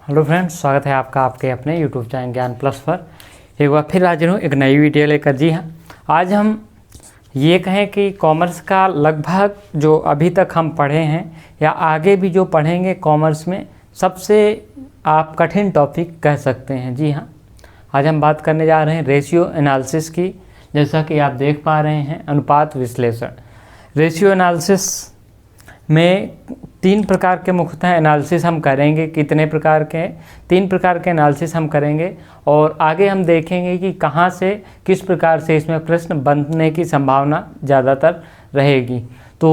Hello friends, स्वागत है आपका आपके अपने यूट्यूब चैनल ज्ञान प्लस पर। एक बार फिर हाजिर हूँ एक नई वीडियो लेकर। जी हाँ, आज हम ये कहें कि कॉमर्स का लगभग जो अभी तक हम पढ़े हैं या आगे भी जो पढ़ेंगे कॉमर्स में सबसे आप कठिन टॉपिक कह सकते हैं। जी हाँ, आज हम बात करने जा रहे हैं रेशियो एनालिसिस की। जैसा कि आप देख पा रहे हैं, अनुपात विश्लेषण। रेशियो एनालिसिस में 3 प्रकार के मुख्यतः एनालिसिस हम करेंगे। कितने प्रकार के? 3 प्रकार के एनालिसिस हम करेंगे और आगे हम देखेंगे कि कहाँ से किस प्रकार से इसमें प्रश्न बनने की संभावना ज़्यादातर रहेगी। तो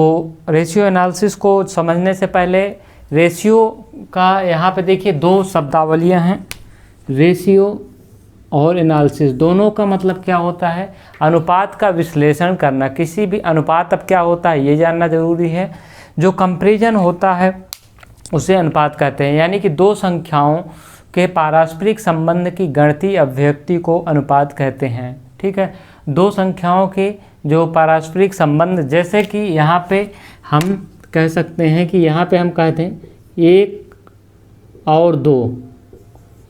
रेशियो एनालिसिस को समझने से पहले रेशियो का यहाँ पे देखिए 2 शब्दावलियाँ हैं, रेशियो और एनालिसिस। दोनों का मतलब क्या होता है? अनुपात का विश्लेषण करना। किसी भी अनुपात अब क्या होता है ये जानना जरूरी है। जो कंपैरिजन होता है उसे अनुपात कहते हैं, यानी कि 2 संख्याओं के पारस्परिक संबंध की गणितीय अभिव्यक्ति को अनुपात कहते हैं। ठीक है, 2 संख्याओं के जो पारस्परिक संबंध, जैसे कि यहाँ पे हम कह सकते हैं कि यहाँ पे हम कहते हैं 1 और 2,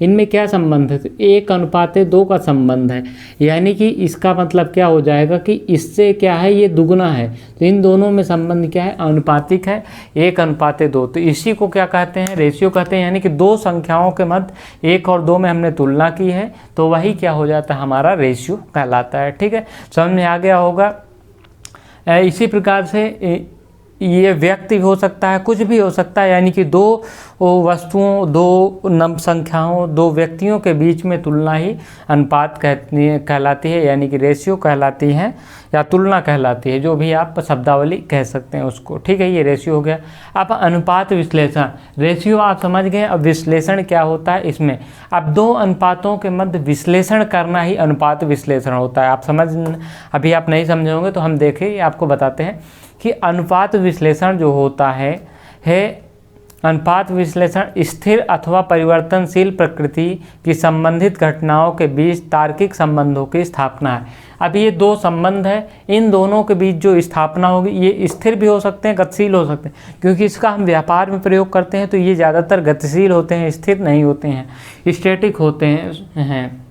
इनमें क्या संबंध है? तो 1:2 का संबंध है, यानी कि इसका मतलब क्या हो जाएगा कि इससे क्या है, ये दुगना है, तो इन दोनों में संबंध क्या है? अनुपातिक है, 1:2। तो इसी को क्या कहते हैं? रेशियो कहते हैं। यानी कि 2 संख्याओं के मध्य 1 और 2 में हमने तुलना की है, तो वही क्या हो जाता है? हमारा रेशियो कहलाता है। ठीक है, समझ में आ गया होगा। इसी प्रकार से ये व्यक्ति हो सकता है, कुछ भी हो सकता है, यानी कि 2 वस्तुओं, 2 संख्याओं, 2 व्यक्तियों के बीच में तुलना ही अनुपात कहलाती है, यानी कि रेशियो कहलाती है या तुलना कहलाती है, जो भी आप शब्दावली कह सकते हैं उसको। ठीक है, ये रेशियो हो गया। अब अनुपात विश्लेषण। रेशियो आप समझ गए, अब विश्लेषण क्या होता है इसमें? अब 2 अनुपातों के मध्य विश्लेषण करना ही अनुपात विश्लेषण होता है। अभी आप नहीं समझे होंगे तो हम देखें, आपको बताते हैं कि अनुपात विश्लेषण जो होता है अनुपात विश्लेषण स्थिर अथवा परिवर्तनशील प्रकृति की संबंधित घटनाओं के बीच तार्किक संबंधों की स्थापना है। अब ये 2 संबंध है, इन दोनों के बीच जो स्थापना होगी, ये स्थिर भी हो सकते हैं, गतिशील हो सकते हैं, क्योंकि इसका हम व्यापार में प्रयोग करते हैं तो ये ज़्यादातर गतिशील होते हैं, स्थिर नहीं होते हैं, स्टैटिक होते हैं,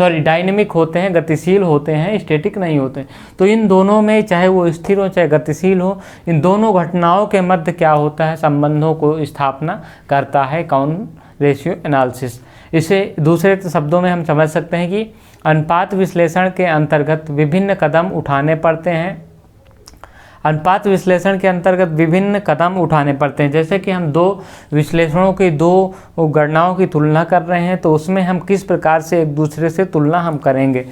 डायनेमिक होते हैं, गतिशील होते हैं, स्टैटिक नहीं होते। तो इन दोनों में, चाहे वो स्थिर हो चाहे गतिशील हो, इन दोनों घटनाओं के मध्य क्या होता है? संबंधों को स्थापना करता है कौन? Ratio analysis. इसे दूसरे शब्दों में हम समझ सकते हैं कि अनुपात विश्लेषण के अंतर्गत विभिन्न कदम उठाने पड़ते हैं। अनुपात विश्लेषण के अंतर्गत विभिन्न कदम उठाने पड़ते हैं। जैसे कि हम 2 विश्लेषणों की 2 गणनाओं की तुलना कर रहे हैं, तो उसमें हम किस प्रकार से एक दूसरे से तुलना हम करेंगे।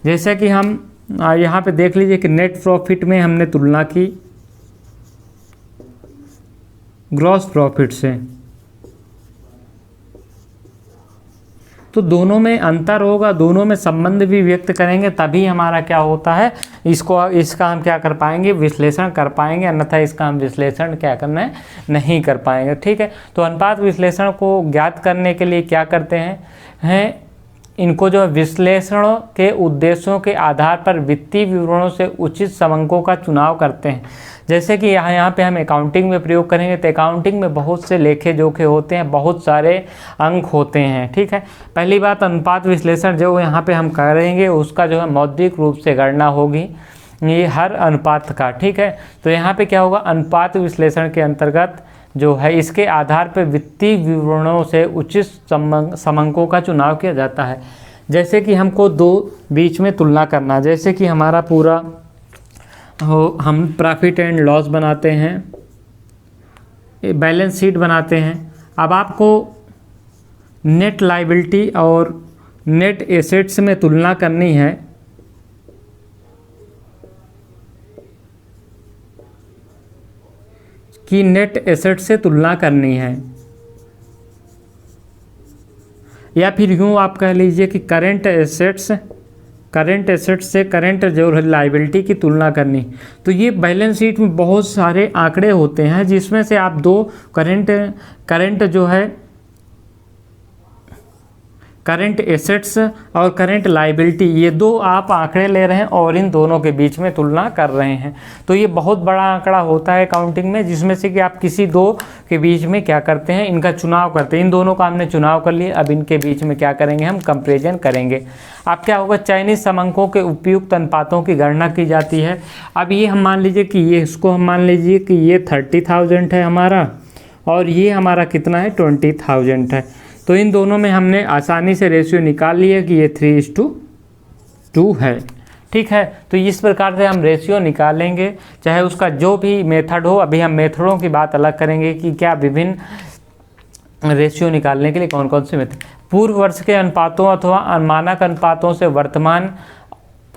जैसे कि हम यहाँ पे देख लीजिए कि नेट प्रॉफिट में हमने तुलना की ग्रॉस प्रॉफिट से, तो दोनों में अंतर होगा, दोनों में संबंध भी व्यक्त करेंगे, तभी हमारा क्या होता है, इसका हम क्या कर पाएंगे? विश्लेषण कर पाएंगे, अन्यथा इसका हम विश्लेषण क्या करना है? नहीं कर पाएंगे। ठीक है, तो अनुपात विश्लेषण को ज्ञात करने के लिए क्या करते हैं इनको जो विश्लेषणों के उद्देश्यों के आधार पर वित्तीय विवरणों से उचित समंकों का चुनाव करते हैं। जैसे कि यहाँ पे हम अकाउंटिंग में प्रयोग करेंगे, तो अकाउंटिंग में बहुत से लेखे जोखे होते हैं, बहुत सारे अंक होते हैं। ठीक है, पहली बात, अनुपात विश्लेषण जो यहाँ पे हम करेंगे उसका जो है मौद्रिक रूप से गणना होगी, ये हर अनुपात का। ठीक है, तो यहाँ पे क्या होगा? अनुपात विश्लेषण के अंतर्गत जो है इसके आधार पर वित्तीय विवरणों से उचित समंकों का चुनाव किया जाता है। जैसे कि हमको 2 बीच में तुलना करना, जैसे कि हमारा पूरा हम प्रॉफिट एंड लॉस बनाते हैं, बैलेंस शीट बनाते हैं। अब आपको नेट लायबिलिटी और नेट एसेट्स में तुलना करनी है, कि नेट एसेट से तुलना करनी है, या फिर यूँ आप कह लीजिए कि करंट एसेट्स से करंट जो लायबिलिटी की तुलना करनी। तो ये बैलेंस शीट में बहुत सारे आंकड़े होते हैं, जिसमें से आप 2 करंट जो है करंट एसेट्स और करंट लाइबिलिटी, ये दो आप आंकड़े ले रहे हैं और इन दोनों के बीच में तुलना कर रहे हैं। तो ये बहुत बड़ा आंकड़ा होता है अकाउंटिंग में, जिसमें से कि आप किसी दो के बीच में क्या करते हैं, इनका चुनाव करते हैं। इन दोनों का हमने चुनाव कर लिया, अब इनके बीच में क्या करेंगे, हम कंपेरिजन करेंगे। अब क्या होगा, चयनित समंकों के उपयुक्त अनुपातों की गणना की जाती है। अब ये हम मान लीजिए कि ये इसको हम मान लीजिए कि ये 30,000 है हमारा और ये हमारा कितना है 20,000 है। तो इन दोनों में हमने आसानी से रेशियो निकाल लिया कि ये 3:2 है। ठीक है, तो इस प्रकार से हम रेशियो निकालेंगे, चाहे उसका जो भी मेथड हो। अभी हम मेथडों की बात अलग करेंगे कि क्या विभिन्न रेशियो निकालने के लिए कौन कौन से मेथड। पूर्व वर्ष के अनुपातों अथवा मानक अनुपातों से वर्तमान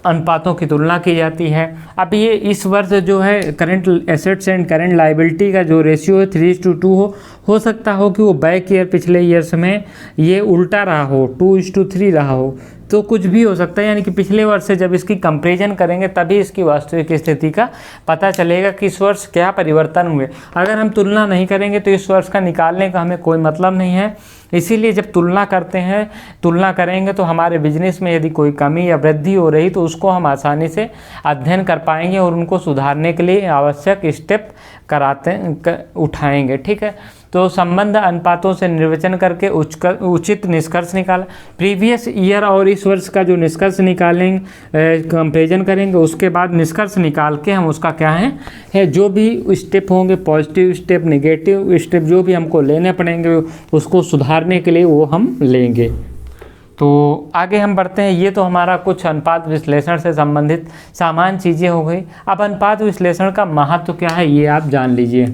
अनुपातों की तुलना की जाती है। अब ये इस वर्ष जो है current assets and current liability का जो रेशियो है 3:2 हो सकता हो कि वो बैक ईयर पिछले ईयर्स में ये उल्टा रहा हो, 2:3 रहा हो, तो कुछ भी हो सकता है। यानी कि पिछले वर्ष से जब इसकी कंपैरिजन करेंगे तभी इसकी वास्तविक स्थिति का पता चलेगा कि इस वर्ष क्या परिवर्तन हुए। अगर हम तुलना नहीं करेंगे तो इस वर्ष का निकालने का हमें कोई मतलब नहीं है। इसीलिए जब तुलना करते हैं, तुलना करेंगे तो हमारे बिजनेस में यदि कोई कमी या वृद्धि हो रही तो उसको हम आसानी से अध्ययन कर पाएंगे और उनको सुधारने के लिए आवश्यक स्टेप उठाएंगे। ठीक है, तो संबंध अनुपातों से निर्वचन करके उचित निष्कर्ष निकाला। प्रीवियस ईयर और इस वर्ष का जो निष्कर्ष निकालेंगे, कंपेरिजन करेंगे, उसके बाद निष्कर्ष निकाल के हम उसका क्या है जो भी स्टेप होंगे, पॉजिटिव स्टेप, नेगेटिव स्टेप जो भी हमको लेने पड़ेंगे उसको सुधारने के लिए वो हम लेंगे। तो आगे हम बढ़ते हैं। ये तो हमारा कुछ अनुपात विश्लेषण से संबंधित सामान्य चीज़ें हो गई। अब अनुपात विश्लेषण का महत्व क्या है ये आप जान लीजिए।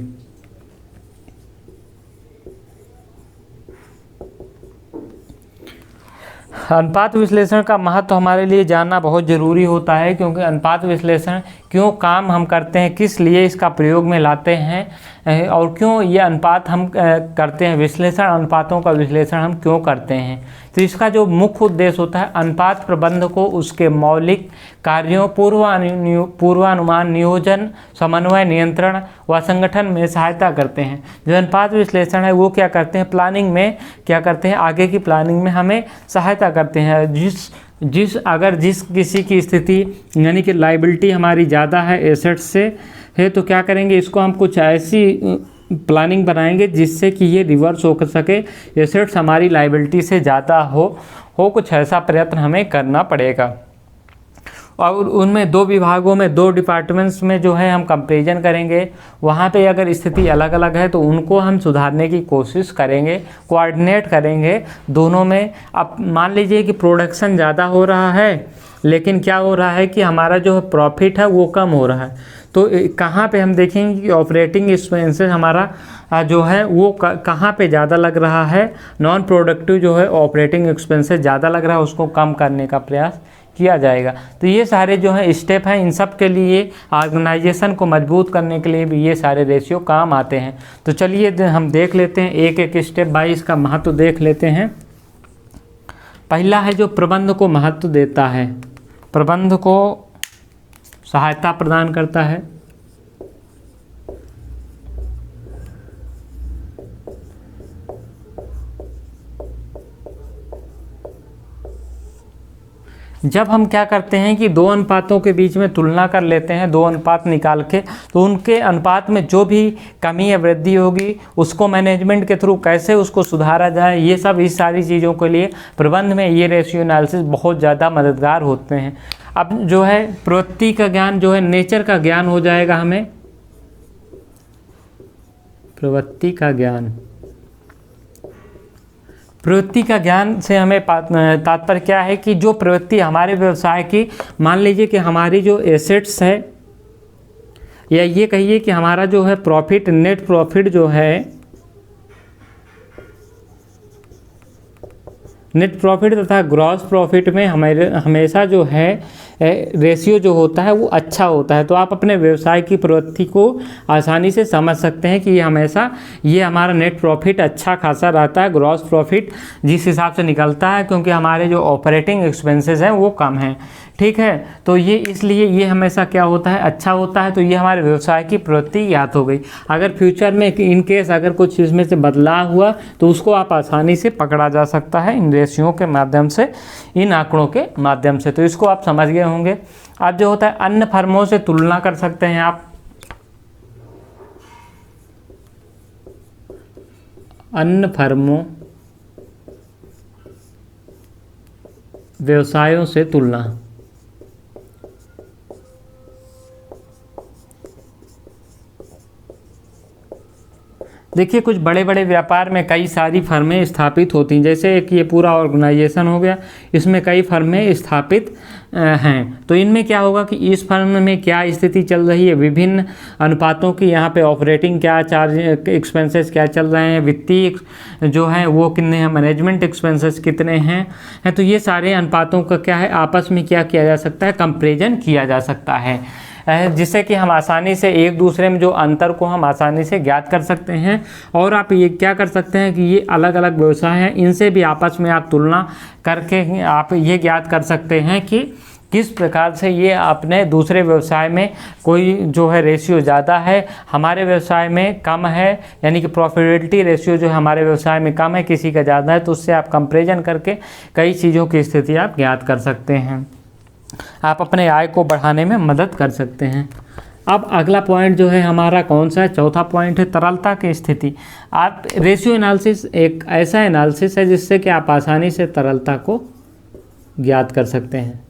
अनुपात विश्लेषण का महत्व हमारे लिए जानना बहुत ज़रूरी होता है, क्योंकि अनुपात विश्लेषण क्यों काम हम करते हैं, किस लिए इसका प्रयोग में लाते हैं और क्यों ये अनुपात हम करते हैं, विश्लेषण अनुपातों का विश्लेषण हम क्यों करते हैं। तो इसका जो मुख्य उद्देश्य होता है, अनुपात प्रबंध को उसके मौलिक कार्यों, पूर्वानुमान, नियोजन, समन्वय, नियंत्रण व संगठन में सहायता करते हैं। जो अनुपात विश्लेषण है वो क्या करते हैं, प्लानिंग में क्या करते हैं, आगे की प्लानिंग में हमें सहायता करते हैं। जिस किसी की स्थिति यानी कि लायबिलिटी हमारी ज़्यादा है एसेट्स से है, तो क्या करेंगे, इसको हम कुछ ऐसी प्लानिंग बनाएंगे जिससे कि ये रिवर्स हो सके, एसेट्स हमारी लायबिलिटी से ज़्यादा हो कुछ ऐसा प्रयत्न हमें करना पड़ेगा। और उनमें दो विभागों में, दो डिपार्टमेंट्स में जो है हम कंपैरिजन करेंगे। वहाँ पे अगर स्थिति अलग अलग है तो उनको हम सुधारने की कोशिश करेंगे, कोऑर्डिनेट करेंगे दोनों में। अब मान लीजिए कि प्रोडक्शन ज़्यादा हो रहा है लेकिन क्या हो रहा है कि हमारा जो प्रॉफिट है वो कम हो रहा है, तो कहाँ पे हम देखेंगे कि ऑपरेटिंग एक्सपेंसेस हमारा जो है वो कहाँ पे ज़्यादा लग रहा है, नॉन प्रोडक्टिव जो है ऑपरेटिंग एक्सपेंसेस ज़्यादा लग रहा है, उसको कम करने का प्रयास किया जाएगा। तो ये सारे जो है स्टेप हैं, इन सब के लिए ऑर्गेनाइजेशन को मजबूत करने के लिए भी ये सारे रेशियो काम आते हैं। तो चलिए हम देख लेते हैं, एक एक स्टेप बाय इसका महत्व देख लेते हैं। पहला है जो प्रबंध को महत्व देता है, प्रबंध को सहायता प्रदान करता है। जब हम क्या करते हैं कि दो अनुपातों के बीच में तुलना कर लेते हैं, दो अनुपात निकाल के, तो उनके अनुपात में जो भी कमी या वृद्धि होगी उसको मैनेजमेंट के थ्रू कैसे उसको सुधारा जाए, ये सब इस सारी चीज़ों के लिए प्रबंध में ये रेशियो एनालिसिस बहुत ज़्यादा मददगार होते हैं। अब जो है प्रवृत्ति का ज्ञान जो है, नेचर का ज्ञान हो जाएगा हमें, प्रवृत्ति का ज्ञान। प्रवृत्ति का ज्ञान से हमें तात्पर्य क्या है कि जो प्रवृत्ति हमारे व्यवसाय की, मान लीजिए कि हमारी जो एसेट्स है, या ये कहिए कि हमारा जो है प्रॉफिट, नेट प्रॉफिट जो है, नेट प्रॉफिट तथा ग्रॉस प्रॉफिट में हमेशा जो है रेशियो जो होता है वो अच्छा होता है। तो आप अपने व्यवसाय की प्रवृत्ति को आसानी से समझ सकते हैं कि ये हमेशा ये हमारा नेट प्रॉफिट अच्छा खासा रहता है, ग्रॉस प्रॉफिट जिस हिसाब से निकलता है, क्योंकि हमारे जो ऑपरेटिंग एक्सपेंसेस हैं वो कम हैं। ठीक है। तो ये इसलिए ये हमेशा क्या होता है, अच्छा होता है। तो ये हमारे व्यवसाय की प्रवृत्ति याद हो गई। अगर फ्यूचर में इन केस अगर कुछ इसमें से बदलाव हुआ तो उसको आप आसानी से पकड़ा जा सकता है इन रेशियो के माध्यम से, इन आंकड़ों के माध्यम से। तो इसको आप समझ गए होंगे। अब जो होता है अन्य फर्मों से तुलना कर सकते हैं आप, अन्य फर्मों व्यवसायों से तुलना। देखिए कुछ बड़े बड़े व्यापार में कई सारी फर्में स्थापित होती हैं। जैसे एक ये पूरा ऑर्गेनाइजेशन हो गया, इसमें कई फर्में स्थापित हैं। तो इनमें क्या होगा कि इस फर्म में क्या स्थिति चल रही है, विभिन्न अनुपातों की यहाँ पे ऑपरेटिंग क्या चार्ज एक्सपेंसेस क्या चल रहे हैं, वित्तीय जो है वो कितने हैं, मैनेजमेंट एक्सपेंसेस कितने हैं। तो ये सारे अनुपातों का क्या है, आपस में क्या किया जा सकता है, कंपेरिजन किया जा सकता है, जिससे कि हम आसानी से एक दूसरे में जो अंतर को हम आसानी से ज्ञात कर सकते हैं। और आप ये क्या कर सकते हैं कि ये अलग अलग व्यवसाय हैं, इनसे भी आपस में आप तुलना करके आप ये ज्ञात कर सकते हैं कि किस प्रकार से ये अपने दूसरे व्यवसाय में कोई जो है रेशियो ज़्यादा है, हमारे व्यवसाय में कम है, यानी कि प्रॉफिटेबिलिटी रेशियो जो है हमारे व्यवसाय में कम है, किसी का ज़्यादा है। तो उससे आप कंपेरिजन करके कई चीज़ों की स्थिति आप ज्ञात कर सकते हैं, आप अपने आय को बढ़ाने में मदद कर सकते हैं। अब अगला पॉइंट जो है हमारा कौन सा है, चौथा पॉइंट है तरलता की स्थिति। आप रेशियो एनालिसिस एक ऐसा एनालिसिस है जिससे कि आप आसानी से तरलता को ज्ञात कर सकते हैं।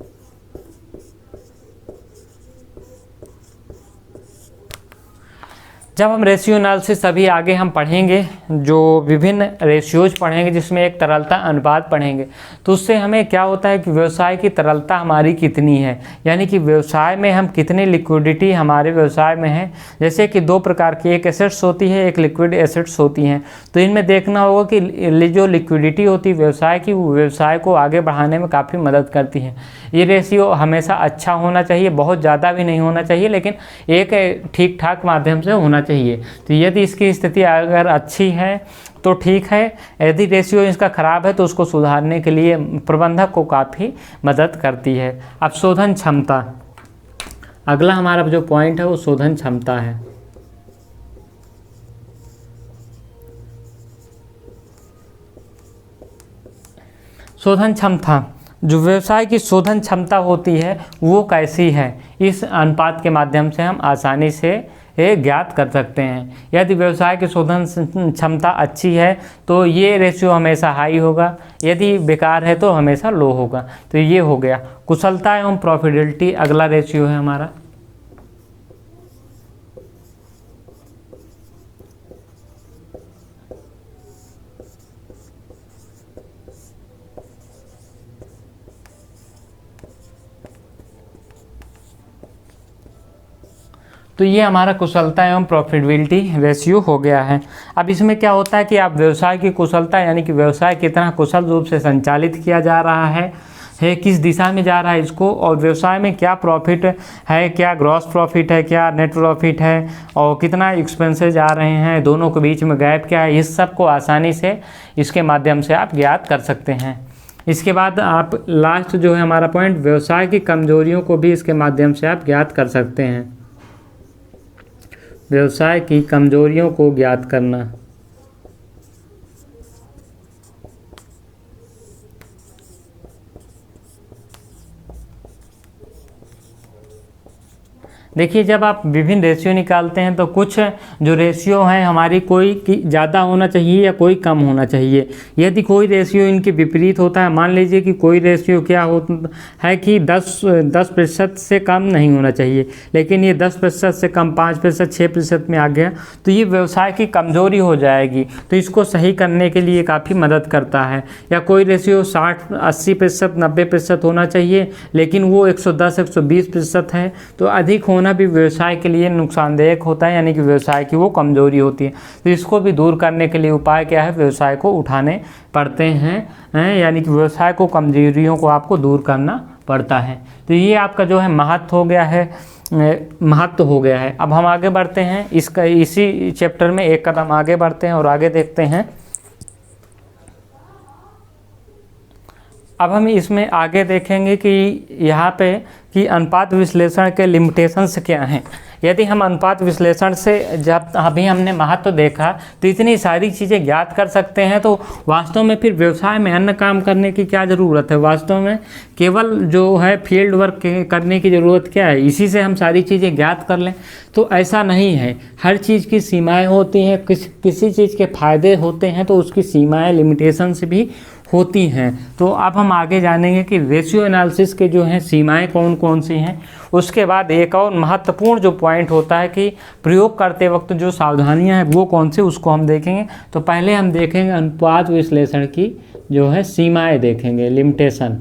जब हम रेशियो एनालिसिस अभी आगे हम पढ़ेंगे, जो विभिन्न रेशियोज पढ़ेंगे जिसमें एक तरलता अनुपात पढ़ेंगे, तो उससे हमें क्या होता है कि व्यवसाय की तरलता हमारी कितनी है, यानी कि व्यवसाय में हम कितनी लिक्विडिटी हमारे व्यवसाय में है। जैसे कि दो प्रकार की एक एसेट्स होती है, एक लिक्विड एसेट्स होती हैं। तो इनमें देखना होगा कि जो लिक्विडिटी होती है व्यवसाय की, वो व्यवसाय को आगे बढ़ाने में काफ़ी मदद करती है। ये रेशियो हमेशा अच्छा होना चाहिए, बहुत ज़्यादा भी नहीं होना चाहिए, लेकिन एक ठीक ठाक माध्यम से होना चाहिए। तो यदि इसकी स्थिति अगर अच्छी है तो ठीक है, यदि रेशियो इसका ख़राब है तो उसको सुधारने के लिए प्रबंधक को काफ़ी मदद करती है। अब शोधन क्षमता, अगला हमारा जो पॉइंट है वो शोधन क्षमता है। शोधन क्षमता, जो व्यवसाय की शोधन क्षमता होती है वो कैसी है, इस अनुपात के माध्यम से हम आसानी से ज्ञात कर सकते हैं। यदि व्यवसाय की शोधन क्षमता अच्छी है तो ये रेशियो हमेशा हाई होगा, यदि बेकार है तो हमेशा लो होगा। तो ये हो गया कुशलता एवं प्रॉफिटेबिलिटी, अगला रेशियो है हमारा। तो ये हमारा कुशलता एवं प्रॉफिटेबिलिटी रेशियो हो गया है। अब इसमें क्या होता है कि आप व्यवसाय की कुशलता, यानी कि व्यवसाय कितना कुशल रूप से संचालित किया जा रहा है, किस दिशा में जा रहा है इसको, और व्यवसाय में क्या प्रॉफिट है, क्या ग्रॉस प्रॉफिट है, क्या नेट प्रॉफिट है, और कितना एक्सपेंसेस आ रहे हैं, दोनों के बीच में गैप क्या है, इस सब को आसानी से इसके माध्यम से आप ज्ञात कर सकते हैं। इसके बाद आप लास्ट जो है हमारा पॉइंट, व्यवसाय की कमजोरियों को भी इसके माध्यम से आप ज्ञात कर सकते हैं। व्यवसाय की कमजोरियों को ज्ञात करना, देखिए जब आप विभिन्न रेशियो निकालते हैं तो कुछ जो रेशियो हैं हमारी, कोई की ज़्यादा होना चाहिए या कोई कम होना चाहिए। यदि कोई रेशियो इनके विपरीत होता है, मान लीजिए कि कोई रेशियो क्या होता है कि 10% से कम नहीं होना चाहिए, लेकिन ये 10% से कम, 5%, 6% में आ गया, तो ये व्यवसाय की कमज़ोरी हो जाएगी। तो इसको सही करने के लिए काफ़ी मदद करता है। या कोई रेशियो 60-80%, 90% होना चाहिए, लेकिन वो 110-120% है, तो अधिक होना भी व्यवसाय के लिए नुकसानदायक होता है, यानी कि व्यवसाय की वो कमजोरी होती है। तो इसको भी दूर करने के लिए उपाय क्या है, व्यवसाय को उठाने पड़ते हैं, यानी कि व्यवसाय को कमजोरियों को आपको दूर करना पड़ता है। तो ये आपका जो है महत्व हो गया है। अब हम आगे बढ़ते हैं, इसका इसी चैप्टर में एक कदम आगे बढ़ते हैं और आगे देखते हैं अब हम इसमें आगे देखेंगे कि यहाँ पे कि अनुपात विश्लेषण के लिमिटेशंस क्या हैं। यदि हम अनुपात विश्लेषण से जब अभी हमने महत्व देखा तो इतनी सारी चीज़ें ज्ञात कर सकते हैं, तो वास्तव में फिर व्यवसाय में अन्य काम करने की क्या ज़रूरत है। वास्तव में केवल जो है फील्ड वर्क करने की ज़रूरत क्या है, इसी से हम सारी चीज़ें ज्ञात कर लें। तो ऐसा नहीं है, हर चीज़ की सीमाएँ होती हैं, किसी चीज़ के फ़ायदे होते हैं तो उसकी सीमाएँ लिमिटेशंस भी होती हैं। तो अब हम आगे जानेंगे कि रेशियो एनालिसिस के जो हैं सीमाएं कौन कौन सी हैं। उसके बाद एक और महत्वपूर्ण जो पॉइंट होता है कि प्रयोग करते वक्त जो सावधानियां हैं वो कौन सी, उसको हम देखेंगे। तो पहले हम देखेंगे अनुपात विश्लेषण की जो है सीमाएं देखेंगे, लिमिटेशन।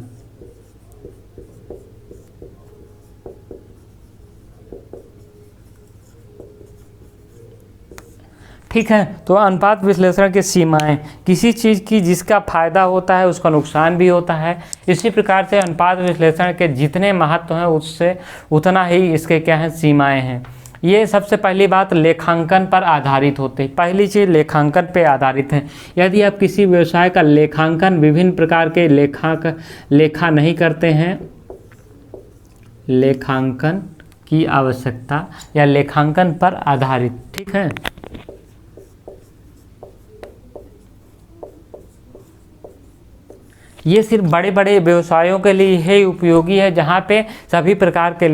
ठीक है, तो अनुपात विश्लेषण की सीमाएं, किसी चीज़ की जिसका फायदा होता है उसका नुकसान भी होता है। इसी प्रकार से अनुपात विश्लेषण के जितने महत्व हैं उससे उतना ही इसके क्या हैं, सीमाएं हैं। ये सबसे पहली बात लेखांकन पर आधारित होते हैं। पहली चीज़ लेखांकन पे आधारित है। यदि आप किसी व्यवसाय का लेखांकन विभिन्न प्रकार के लेखा नहीं करते हैं, लेखांकन की आवश्यकता या लेखांकन पर आधारित, ठीक है। ये सिर्फ बड़े बड़े व्यवसायों के लिए ही उपयोगी है, जहाँ पे सभी प्रकार के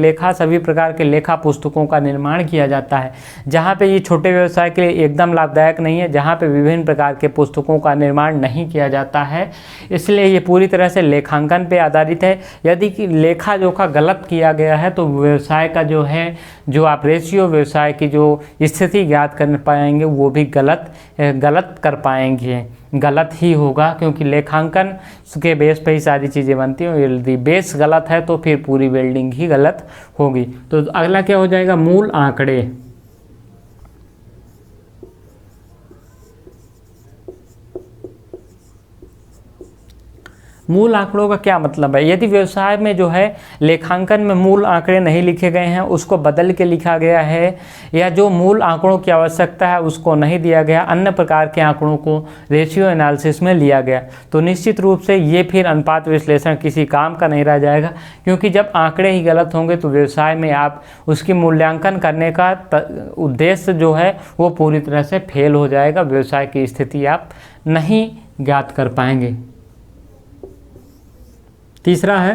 लेखा पुस्तकों का निर्माण किया जाता है। जहाँ पे ये छोटे व्यवसाय के लिए एकदम लाभदायक नहीं है, जहाँ पे विभिन्न प्रकार के पुस्तकों का निर्माण नहीं किया जाता है। इसलिए ये पूरी तरह से लेखांकन पे आधारित है। यदि कि लेखा जोखा गलत किया गया है तो व्यवसाय का जो है, जो आप रेशियो व्यवसाय की जो स्थिति ज्ञात कर पाएंगे वो भी गलत कर पाएंगे, गलत ही होगा, क्योंकि लेखांकन के बेस पे ही सारी चीज़ें बनती हैं। यदि बेस गलत है तो फिर पूरी बिल्डिंग ही गलत होगी। तो अगला क्या हो जाएगा, मूल आंकड़े। मूल आंकड़ों का क्या मतलब है, यदि व्यवसाय में जो है लेखांकन में मूल आंकड़े नहीं लिखे गए हैं, उसको बदल के लिखा गया है, या जो मूल आंकड़ों की आवश्यकता है उसको नहीं दिया गया, अन्य प्रकार के आंकड़ों को रेशियो एनालिसिस में लिया गया, तो निश्चित रूप से ये फिर अनुपात विश्लेषण किसी काम का नहीं रह जाएगा। क्योंकि जब आंकड़े ही गलत होंगे तो व्यवसाय में आप उसकी मूल्यांकन करने का उद्देश्य जो है वो पूरी तरह से फेल हो जाएगा, व्यवसाय की स्थिति आप नहीं ज्ञात कर पाएंगे। तीसरा है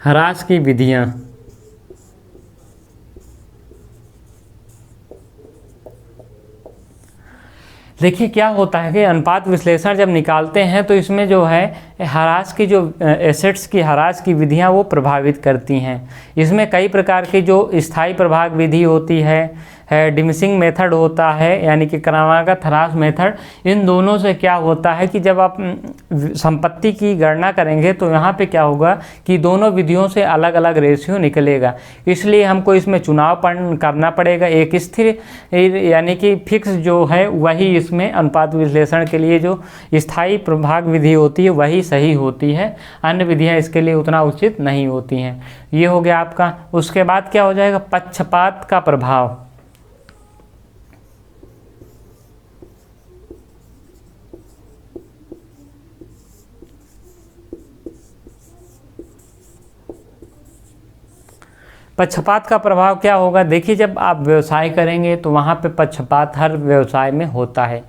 ह्रास की विधियां। देखिए क्या होता है कि अनुपात विश्लेषण जब निकालते हैं तो इसमें जो है ह्रास की जो एसेट्स की ह्रास की विधियां वो प्रभावित करती हैं। इसमें कई प्रकार की जो स्थायी प्रभाग विधि होती है डिमिनिशिंग मेथड होता है, यानी कि क्रमागत ह्रास मेथड। इन दोनों से क्या होता है कि जब आप संपत्ति की गणना करेंगे तो यहाँ पे क्या होगा कि दोनों विधियों से अलग अलग रेशियो निकलेगा। इसलिए हमको इसमें चुनाव करना पड़ेगा। एक स्थिर यानी कि फिक्स जो है वही इसमें अनुपात विश्लेषण के लिए जो स्थायी प्रभाग विधि होती है वही सही होती है, अन्य विधियाँ इसके लिए उतना उचित नहीं होती हैं। ये हो गया आपका। उसके बाद क्या हो जाएगा, पक्षपात का प्रभाव। पक्षपात का प्रभाव क्या होगा, देखिए जब आप व्यवसाय करेंगे तो वहाँ पे पक्षपात हर व्यवसाय में होता है।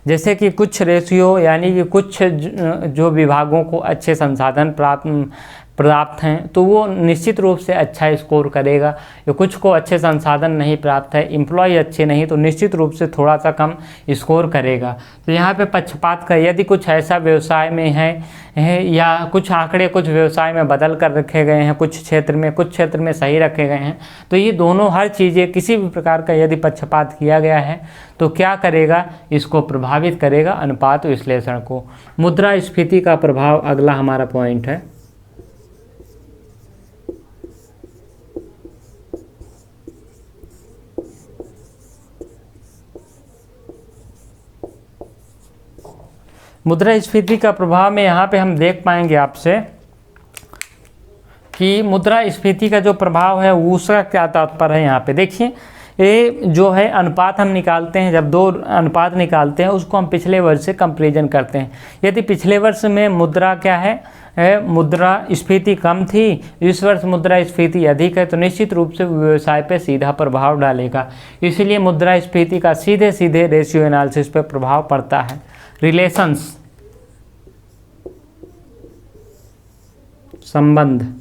जैसे कि कुछ रेशियो यानी कि कुछ जो विभागों को अच्छे संसाधन प्राप्त हैं तो वो निश्चित रूप से अच्छा स्कोर करेगा। या कुछ को अच्छे संसाधन नहीं प्राप्त है, एम्प्लॉय अच्छे नहीं, तो निश्चित रूप से थोड़ा सा कम स्कोर करेगा। तो यहाँ पे पक्षपात का, यदि कुछ ऐसा व्यवसाय में है या कुछ आंकड़े कुछ व्यवसाय में बदल कर रखे गए हैं, कुछ क्षेत्र में सही रखे गए हैं, तो ये दोनों हर चीज़ें किसी भी प्रकार का यदि पक्षपात किया गया है तो क्या करेगा, इसको प्रभावित करेगा अनुपात विश्लेषण को। मुद्रास्फीति का प्रभाव अगला हमारा पॉइंट है। मुद्रास्फीति का प्रभाव में यहाँ पे हम देख पाएंगे आपसे कि मुद्रास्फीति का जो प्रभाव है उसका क्या तात्पर्य है। यहाँ पे देखिए, ये जो है अनुपात हम निकालते हैं, जब दो अनुपात निकालते हैं उसको हम पिछले वर्ष से कंपैरिजन करते हैं। यदि पिछले वर्ष में मुद्रा क्या है, मुद्रास्फीति कम थी, इस वर्ष मुद्रास्फीति अधिक है, तो निश्चित रूप से व्यवसाय पे सीधा प्रभाव डालेगा। इसलिए मुद्रास्फीति का सीधे सीधे रेशियो एनालिसिस पे प्रभाव पड़ता है। रिलेशंस, संबंध,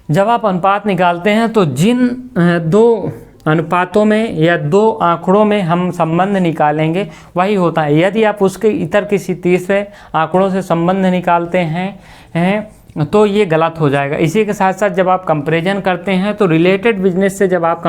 जब आप अनुपात निकालते हैं तो जिन दो अनुपातों में या दो आंकड़ों में हम संबंध निकालेंगे वही होता है। यदि आप उसके इतर किसी तीसरे आंकड़ों से संबंध निकालते हैं तो ये गलत हो जाएगा। इसी के साथ साथ जब आप कंपैरिजन करते हैं तो रिलेटेड बिजनेस से जब आप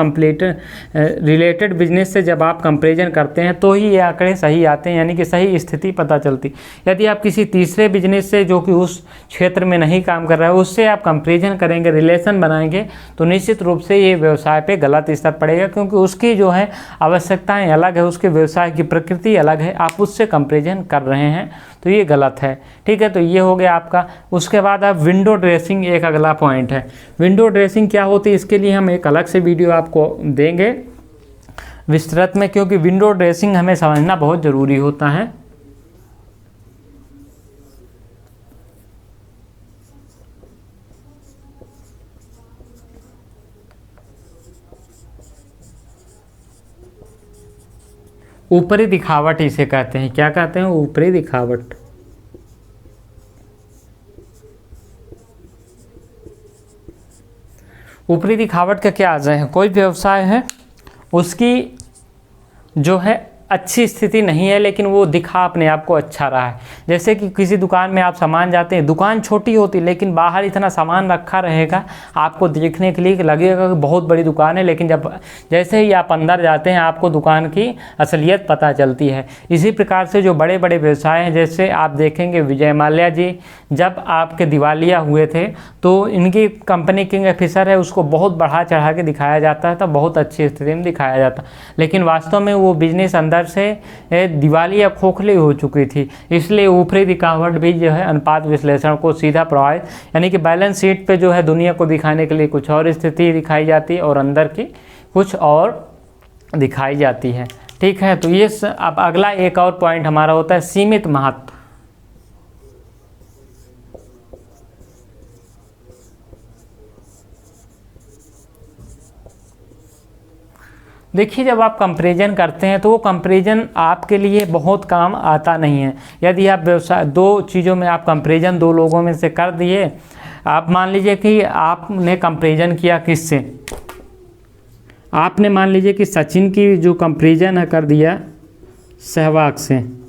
कंपैरिजन करते हैं तो ही ये आंकड़े सही आते हैं, यानी कि सही स्थिति पता चलती। यदि आप किसी तीसरे बिजनेस से जो कि उस क्षेत्र में नहीं काम कर रहा है उससे आप कंपैरिजन करेंगे, रिलेशन बनाएंगे, तो निश्चित रूप से ये व्यवसाय पे गलत असर पड़ेगा, क्योंकि उसकी जो है आवश्यकताएँ अलग है, उसके व्यवसाय की प्रकृति अलग है, आप उससे कंपैरिजन कर रहे हैं तो ये गलत है। ठीक है, तो ये हो गया आपका। उसके बाद आप विंडो ड्रेसिंग एक अगला पॉइंट है। विंडो ड्रेसिंग क्या होती है, इसके लिए हम एक अलग से वीडियो आपको देंगे विस्तृत में, क्योंकि विंडो ड्रेसिंग हमें समझना बहुत ज़रूरी होता है। ऊपरी दिखावट इसे कहते हैं। क्या कहते हैं? ऊपरी दिखावट। ऊपरी दिखावट का क्या अर्थ है? कोई व्यवसाय है उसकी जो है अच्छी स्थिति नहीं है लेकिन वो दिखा अपने आप को अच्छा रहा है। जैसे कि किसी दुकान में आप सामान जाते हैं, दुकान छोटी होती है लेकिन बाहर इतना सामान रखा रहेगा, आपको देखने के लिए लगेगा कि बहुत बड़ी दुकान है, लेकिन जैसे ही आप अंदर जाते हैं आपको दुकान की असलियत पता चलती है। इसी प्रकार से जो बड़े बड़े व्यवसाय हैं, जैसे आप देखेंगे विजय माल्या जी जब आपके दिवालिया हुए थे तो इनकी कंपनी किंगफिशर है उसको बहुत बढ़ा चढ़ा के दिखाया जाता है, तो बहुत अच्छी स्थिति में दिखाया जाता, लेकिन वास्तव में वो बिजनेस अंदर से दिवालिया खोखली हो चुकी थी। इसलिए ऊपरी दिखावट भी जो है अनुपात विश्लेषण को सीधा प्रभावित, यानी कि बैलेंस शीट पे जो है दुनिया को दिखाने के लिए कुछ और स्थिति दिखाई जाती है और अंदर की कुछ और दिखाई जाती है। ठीक है, तो ये अब अगला एक और पॉइंट हमारा होता है सीमित महत्व। देखिए, जब आप कंपैरिजन करते हैं तो वो कंपैरिजन आपके लिए बहुत काम आता नहीं है। यदि आप व्यवसाय दो चीज़ों में आप कंपैरिजन दो लोगों में से कर दिए, आप मान लीजिए कि आपने कंपैरिजन किया किससे, आपने मान लीजिए कि सचिन की जो कंपैरिजन है कर दिया सहवाग से,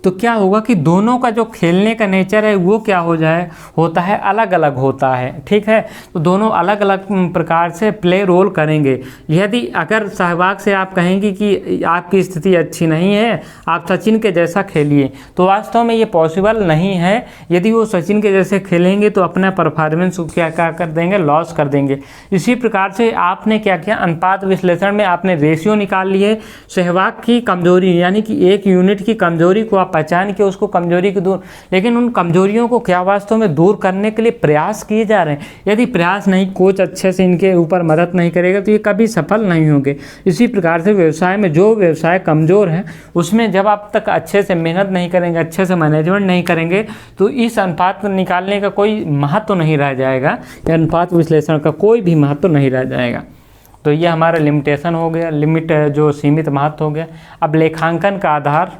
तो क्या होगा कि दोनों का जो खेलने का नेचर है वो क्या होता है अलग अलग होता है। ठीक है, तो दोनों अलग अलग प्रकार से प्ले रोल करेंगे। यदि अगर सहवाग से आप कहेंगे कि आपकी स्थिति अच्छी नहीं है, आप सचिन के जैसा खेलिए, तो वास्तव में ये पॉसिबल नहीं है। यदि वो सचिन के जैसे खेलेंगे तो अपना परफॉर्मेंस क्या कर देंगे, लॉस कर देंगे। इसी प्रकार से आपने क्या किया, अनुपात विश्लेषण में आपने रेशियो निकाल लिए, सहवाग की कमजोरी यानी कि एक यूनिट की कमजोरी को पहचान के उसको कमजोरी को दूर, लेकिन उन कमजोरियों को क्या वास्तव में दूर करने के लिए प्रयास किए जा रहे हैं। यदि प्रयास नहीं, कोच अच्छे से इनके ऊपर मदद नहीं करेगा तो ये कभी सफल नहीं होंगे। इसी प्रकार से व्यवसाय में जो व्यवसाय कमजोर है उसमें जब आप तक अच्छे से मेहनत नहीं करेंगे, अच्छे से मैनेजमेंट नहीं करेंगे, तो इस अनुपात निकालने का कोई महत्व नहीं रह जाएगा, अनुपात विश्लेषण का कोई भी महत्व नहीं रह जाएगा। तो ये हमारा लिमिटेशन हो गया, लिमिट जो सीमित महत्व हो गया। अब लेखांकन का आधार,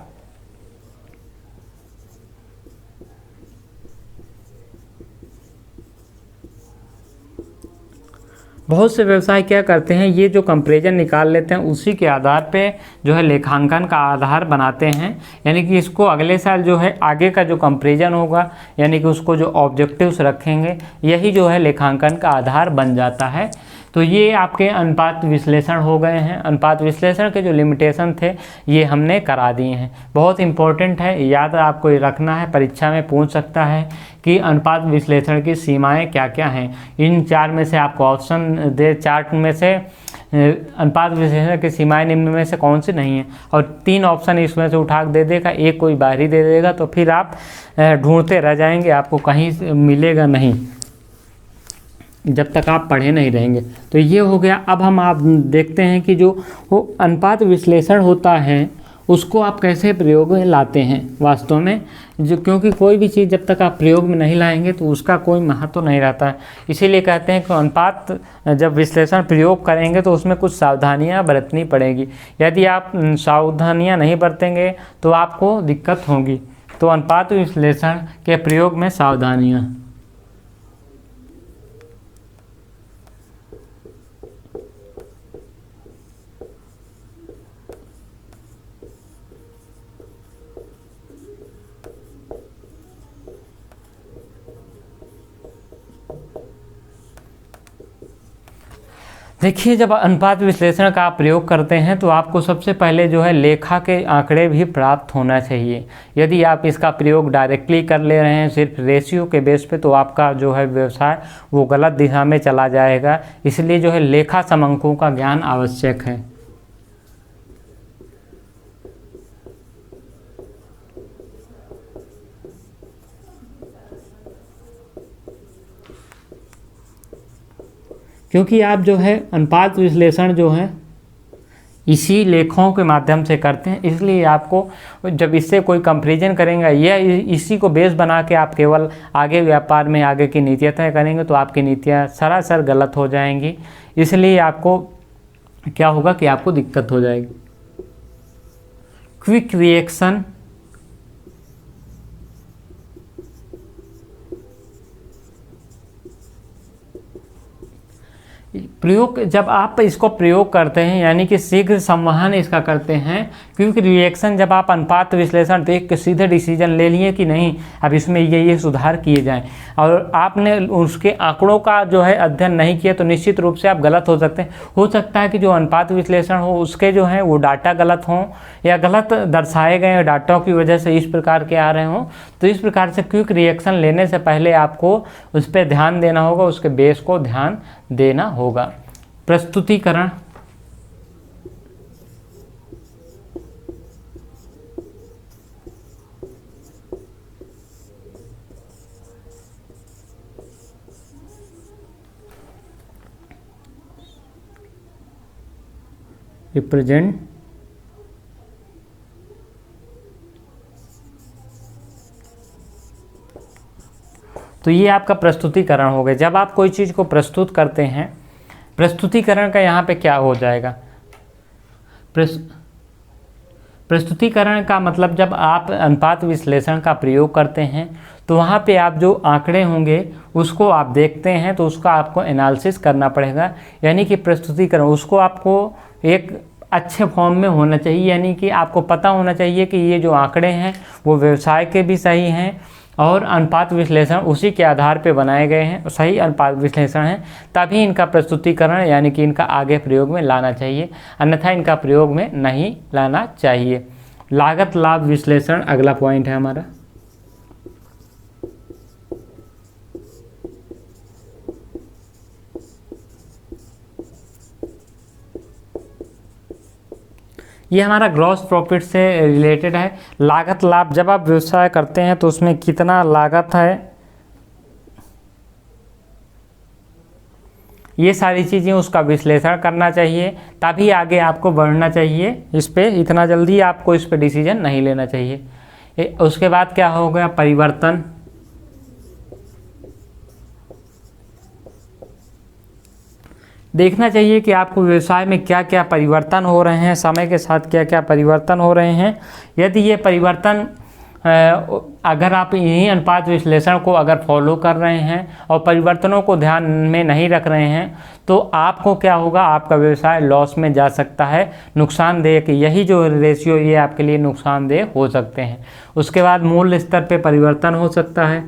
बहुत से व्यवसाय क्या करते हैं, ये जो कंपैरिजन निकाल लेते हैं उसी के आधार पे जो है लेखांकन का आधार बनाते हैं, यानी कि इसको अगले साल जो है आगे का जो कंपैरिजन होगा, यानी कि उसको जो ऑब्जेक्टिव्स रखेंगे, यही जो है लेखांकन का आधार बन जाता है। तो ये आपके अनुपात विश्लेषण हो गए हैं। अनुपात विश्लेषण के जो लिमिटेशन थे ये हमने करा दिए हैं। बहुत इंपॉर्टेंट है, याद आपको ये रखना है, परीक्षा में पूछ सकता है कि अनुपात विश्लेषण की सीमाएं क्या क्या हैं। इन चार में से आपको ऑप्शन दे, चार्ट में से अनुपात विश्लेषण की सीमाएं निम्न में से कौन सी नहीं है, और 3 ऑप्शन इसमें से उठा के दे देगा, एक कोई बाहरी दे देगा, तो फिर आप ढूंढते रह जाएंगे, आपको कहीं से मिलेगा नहीं जब तक आप पढ़े नहीं रहेंगे। तो ये हो गया। अब हम आप देखते हैं कि जो वो अनुपात विश्लेषण होता है उसको आप कैसे प्रयोग में लाते हैं वास्तव में, जो क्योंकि कोई भी चीज़ जब तक आप प्रयोग में नहीं लाएंगे तो उसका कोई महत्व नहीं रहता है। इसीलिए कहते हैं कि अनुपात जब विश्लेषण प्रयोग करेंगे तो उसमें कुछ सावधानियां बरतनी पड़ेगी। यदि आप सावधानियां नहीं बरतेंगे तो आपको दिक्कत होगी। तो अनुपात विश्लेषण के प्रयोग में सावधानियाँ। देखिए, जब अनुपात विश्लेषण का आप प्रयोग करते हैं तो आपको सबसे पहले जो है लेखा के आंकड़े भी प्राप्त होना चाहिए। यदि आप इसका प्रयोग डायरेक्टली कर ले रहे हैं सिर्फ रेशियो के बेस पे, तो आपका जो है व्यवसाय वो गलत दिशा में चला जाएगा। इसलिए जो है लेखा समंकों का ज्ञान आवश्यक है। क्योंकि आप जो है अनुपात विश्लेषण जो है इसी लेखों के माध्यम से करते हैं, इसलिए आपको जब इससे कोई कंपैरिजन करेंगे या इसी को बेस बना के आप केवल आगे व्यापार में आगे की नीतियाँ तय करेंगे तो आपकी नीतियाँ सरासर गलत हो जाएंगी। इसलिए आपको क्या होगा कि आपको दिक्कत हो जाएगी। क्विक रिएक्शन प्रयोग, जब आप इसको प्रयोग करते हैं यानी कि शीघ्र संवहन इसका करते हैं, क्विक रिएक्शन जब आप अनुपात विश्लेषण देख के सीधे डिसीजन ले लिए कि नहीं अब इसमें ये सुधार किए जाएं, और आपने उसके आंकड़ों का जो है अध्ययन नहीं किया, तो निश्चित रूप से आप गलत हो सकते हैं। हो सकता है कि जो अनुपात विश्लेषण हो उसके जो है वो डाटा गलत हों या गलत दर्शाए गए डाटा की वजह से इस प्रकार के आ रहे हों। तो इस प्रकार से क्विक रिएक्शन लेने से पहले आपको उस पर ध्यान देना होगा, उसके बेस को ध्यान देना होगा। प्रस्तुतिकरण, रिप्रेजेंट, तो ये आपका प्रस्तुतिकरण हो गया। जब आप कोई चीज़ को प्रस्तुत करते हैं, प्रस्तुतिकरण का यहाँ पे क्या हो जाएगा, प्रस्तुतिकरण का मतलब जब आप अनुपात विश्लेषण का प्रयोग करते हैं तो वहाँ पे आप जो आंकड़े होंगे उसको आप देखते हैं तो उसका आपको एनालिसिस करना पड़ेगा। यानी कि प्रस्तुतिकरण उसको आपको एक अच्छे फॉर्म में होना चाहिए, यानी कि आपको पता होना चाहिए कि ये जो आंकड़े हैं वो व्यवसाय के भी सही हैं और अनुपात विश्लेषण उसी के आधार पे बनाए गए हैं, सही अनुपात विश्लेषण है, तभी इनका प्रस्तुतिकरण यानी कि इनका आगे प्रयोग में लाना चाहिए, अन्यथा इनका प्रयोग में नहीं लाना चाहिए। लागत लाभ विश्लेषण अगला पॉइंट है हमारा। ये हमारा ग्रॉस प्रॉफिट से रिलेटेड है। लागत लाभ, जब आप व्यवसाय करते हैं तो उसमें कितना लागत है, ये सारी चीज़ें उसका विश्लेषण करना चाहिए, तभी आगे आपको बढ़ना चाहिए। इस पे इतना जल्दी आपको इस पे डिसीजन नहीं लेना चाहिए। उसके बाद क्या हो गया, परिवर्तन। देखना चाहिए कि आपको व्यवसाय में क्या क्या परिवर्तन हो रहे हैं, समय के साथ क्या क्या परिवर्तन हो रहे हैं। यदि ये परिवर्तन अगर आप इन्हीं अनुपात विश्लेषण को अगर फॉलो कर रहे हैं और परिवर्तनों को ध्यान में नहीं रख रहे हैं तो आपको क्या होगा, आपका व्यवसाय लॉस में जा सकता है, नुकसानदेह कि यही जो रेशियो ये आपके लिए नुकसानदेह हो सकते हैं। उसके बाद मूल्य स्तर पे परिवर्तन हो सकता है।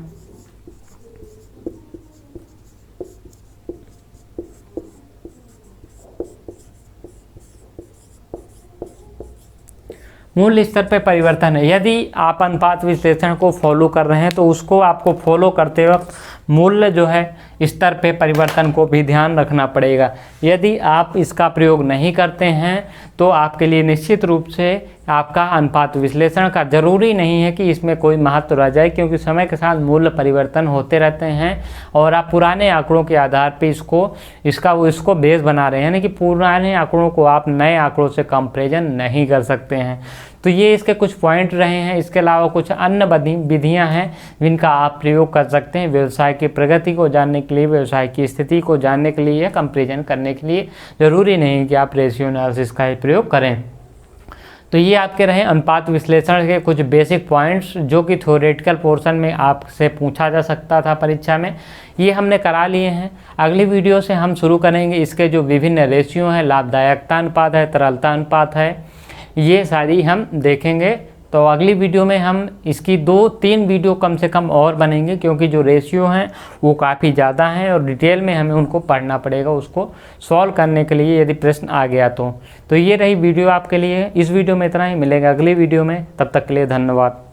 मूल्य स्तर पे परिवर्तन है। यदि आप अनुपात विश्लेषण को फॉलो कर रहे हैं तो उसको आपको फॉलो करते वक्त मूल्य जो है स्तर पे परिवर्तन को भी ध्यान रखना पड़ेगा। यदि आप इसका प्रयोग नहीं करते हैं तो आपके लिए निश्चित रूप से आपका अनुपात विश्लेषण का ज़रूरी नहीं है कि इसमें कोई महत्व रह जाए, क्योंकि समय के साथ मूल्य परिवर्तन होते रहते हैं और आप पुराने आंकड़ों के आधार पे इसको बेस बना रहे हैं, यानी कि पुराने आंकड़ों को आप नए आंकड़ों से कंपैरिजन नहीं कर सकते हैं। तो ये इसके कुछ पॉइंट रहे हैं। इसके अलावा कुछ अन्य विधियां हैं जिनका आप प्रयोग कर सकते हैं व्यवसाय की प्रगति को जानने के लिए, व्यवसाय की स्थिति को जानने के लिए या कंपैरिजन करने के लिए। ज़रूरी नहीं कि आप रेशियो एनालिसिस का ही प्रयोग करें। तो ये आपके रहे अनुपात विश्लेषण के कुछ बेसिक पॉइंट्स जो कि थ्योरेटिकल पोर्शन में आपसे पूछा जा सकता था परीक्षा में, ये हमने करा लिए हैं। अगली वीडियो से हम शुरू करेंगे इसके जो विभिन्न रेशियो हैं, लाभदायकता अनुपात है, तरलता अनुपात है, ये सारी हम देखेंगे। तो अगली वीडियो में हम इसकी 2-3 वीडियो कम से कम और बनेंगे, क्योंकि जो रेशियो हैं वो काफ़ी ज़्यादा हैं और डिटेल में हमें उनको पढ़ना पड़ेगा उसको सॉल्व करने के लिए यदि प्रश्न आ गया तो ये रही वीडियो आपके लिए। इस वीडियो में इतना ही, मिलेगा अगली वीडियो में, तब तक के लिए धन्यवाद।